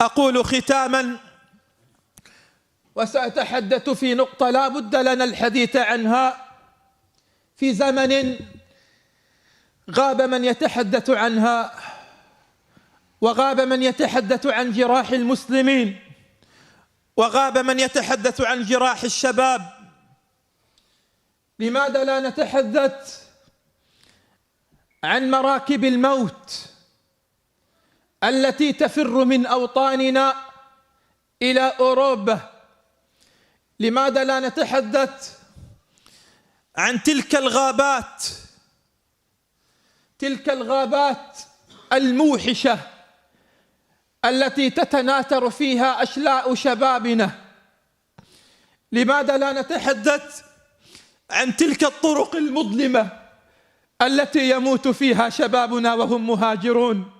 أقول ختاما، وسأتحدث في نقطة لا بد لنا الحديث عنها في زمن غاب من يتحدث عنها، وغاب من يتحدث عن جراح المسلمين، وغاب من يتحدث عن جراح الشباب. لماذا لا نتحدث عن مراكب الموت التي تفر من أوطاننا إلى أوروبا؟ لماذا لا نتحدث عن تلك الغابات الموحشة التي تتناثر فيها أشلاء شبابنا؟ لماذا لا نتحدث عن تلك الطرق المظلمة التي يموت فيها شبابنا وهم مهاجرون؟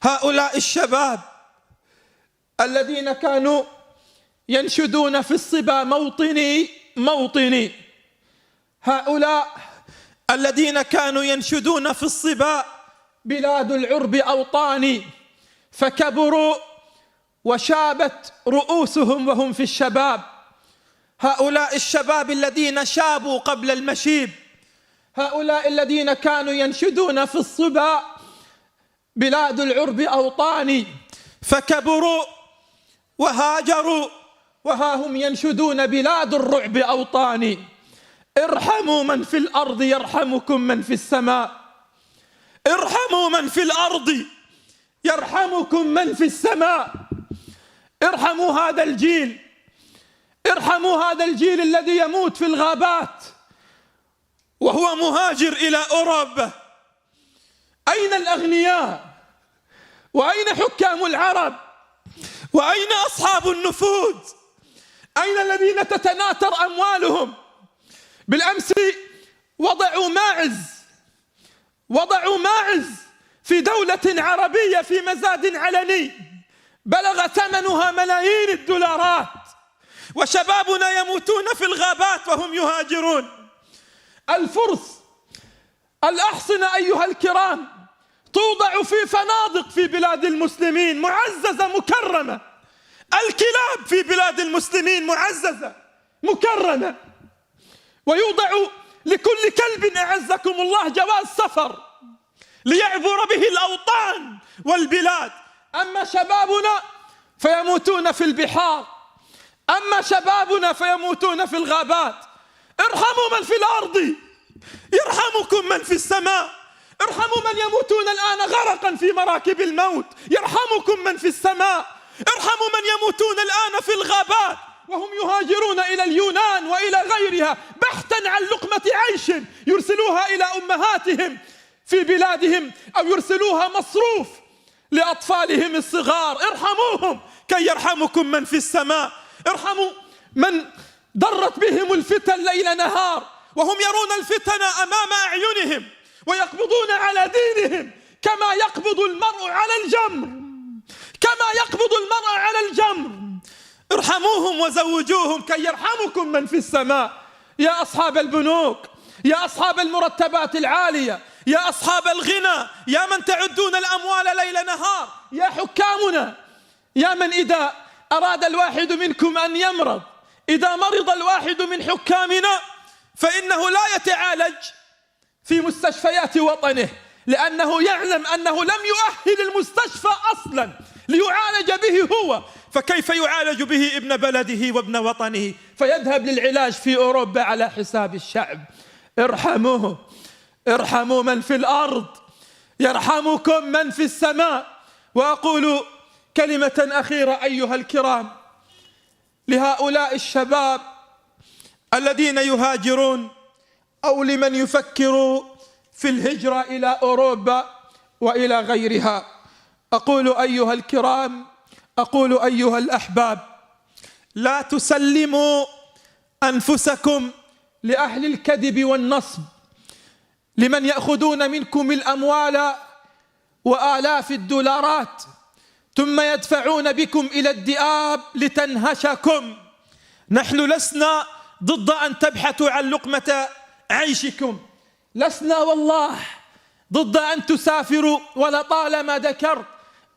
هؤلاء الشباب الذين كانوا ينشدون في الصبا موطني موطني، هؤلاء الذين كانوا ينشدون في الصبا بلاد العرب أوطاني، فكبروا وشابت رؤوسهم وهم في الشباب. هؤلاء الشباب الذين شابوا قبل المشيب، هؤلاء الذين كانوا ينشدون في الصبا بلاد العرب أوطاني، فكبروا وهاجروا وها هم ينشدون بلاد الرعب أوطاني. ارحموا من في الأرض يرحمكم من في السماء، ارحموا من في الأرض يرحمكم من في السماء. ارحموا هذا الجيل، ارحموا هذا الجيل الذي يموت في الغابات وهو مهاجر إلى أوروبا. أين الأغنياء؟ وأين حكام العرب؟ وأين أصحاب النفوذ؟ أين الذين تتناثر أموالهم؟ بالأمس وضعوا ماعز في دولة عربية في مزاد علني بلغ ثمنها ملايين الدولارات، وشبابنا يموتون في الغابات وهم يهاجرون. الفرس الأحصنة أيها الكرام توضع في فنادق في بلاد المسلمين معززة مكرمة، الكلاب في بلاد المسلمين معززة مكرمة، ويوضع لكل كلب أعزكم الله جواز سفر ليعبر به الأوطان والبلاد. أما شبابنا فيموتون في البحار، أما شبابنا فيموتون في الغابات. ارحموا من في الأرض يرحمكم من في السماء، ارحموا من يموتون الآن غرقا في مراكب الموت يرحمكم من في السماء، ارحموا من يموتون الآن في الغابات وهم يهاجرون إلى اليونان وإلى غيرها بحثا عن لقمة عيش يرسلوها إلى أمهاتهم في بلادهم أو يرسلوها مصروف لأطفالهم الصغار. ارحموهم كي يرحمكم من في السماء. ارحموا من ضرت بهم الفتن ليل نهار وهم يرون الفتن أمام أعينهم ويقبضون على دينهم كما يقبض المرء على الجمر، كما يقبض المرء على الجمر. ارحموهم وزوجوهم كي يرحمكم من في السماء. يا أصحاب البنوك، يا أصحاب المرتبات العالية، يا أصحاب الغنى، يا من تعدون الأموال ليل نهار، يا حكامنا، يا من إذا أراد الواحد منكم أن يمرض، إذا مرض الواحد من حكامنا فإنه لا يتعالج في مستشفيات وطنه، لأنه يعلم أنه لم يؤهل المستشفى أصلا ليعالج به هو، فكيف يعالج به ابن بلده وابن وطنه؟ فيذهب للعلاج في أوروبا على حساب الشعب. ارحموا من في الأرض يرحمكم من في السماء. وأقول كلمة أخيرة أيها الكرام لهؤلاء الشباب الذين يهاجرون أو لمن يفكر في الهجرة إلى أوروبا وإلى غيرها. أقول أيها الكرام، أقول أيها الأحباب، لا تسلموا أنفسكم لأهل الكذب والنصب، لمن يأخذون منكم الأموال وآلاف الدولارات ثم يدفعون بكم إلى الذئاب لتنهشكم. نحن لسنا ضد أن تبحثوا عن لقمة عيشكم، لسنا والله ضد أن تسافروا، ولطالما ذكرت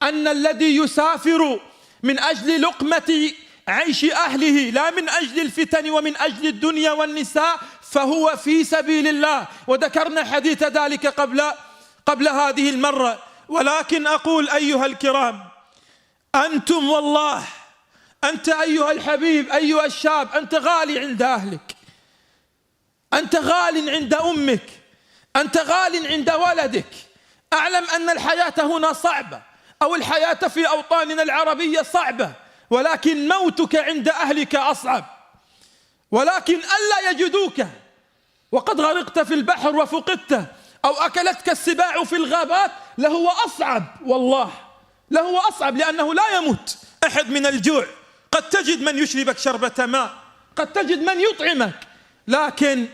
أن الذي يسافر من أجل لقمة عيش أهله لا من أجل الفتن ومن أجل الدنيا والنساء فهو في سبيل الله، وذكرنا حديث ذلك قبل هذه المرة. ولكن أقول أيها الكرام، أنتم والله، أنت أيها الحبيب أيها الشاب، أنت غالي عند أهلك، أنت غال عند أمك، أنت غال عند ولدك. أعلم أن الحياة هنا صعبة، أو الحياة في أوطاننا العربية صعبة، ولكن موتك عند أهلك أصعب. ولكن ألا يجدوك وقد غرقت في البحر وفقدت، أو أكلتك السباع في الغابات، لهو أصعب، والله لهو أصعب، لأنه لا يموت أحد من الجوع. قد تجد من يشربك شربة ماء، قد تجد من يطعمك، لكن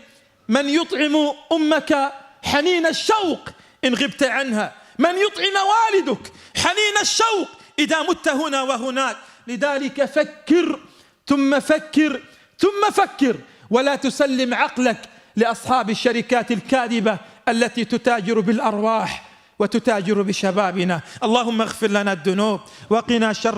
من يطعم أمك حنين الشوق إن غبت عنها، من يطعم والدك حنين الشوق إذا مت هنا وهناك. لذلك فكر ثم فكر ثم فكر، ولا تسلم عقلك لأصحاب الشركات الكاذبة التي تتاجر بالأرواح وتتاجر بشبابنا. اللهم اغفر لنا الذنوب وقنا شر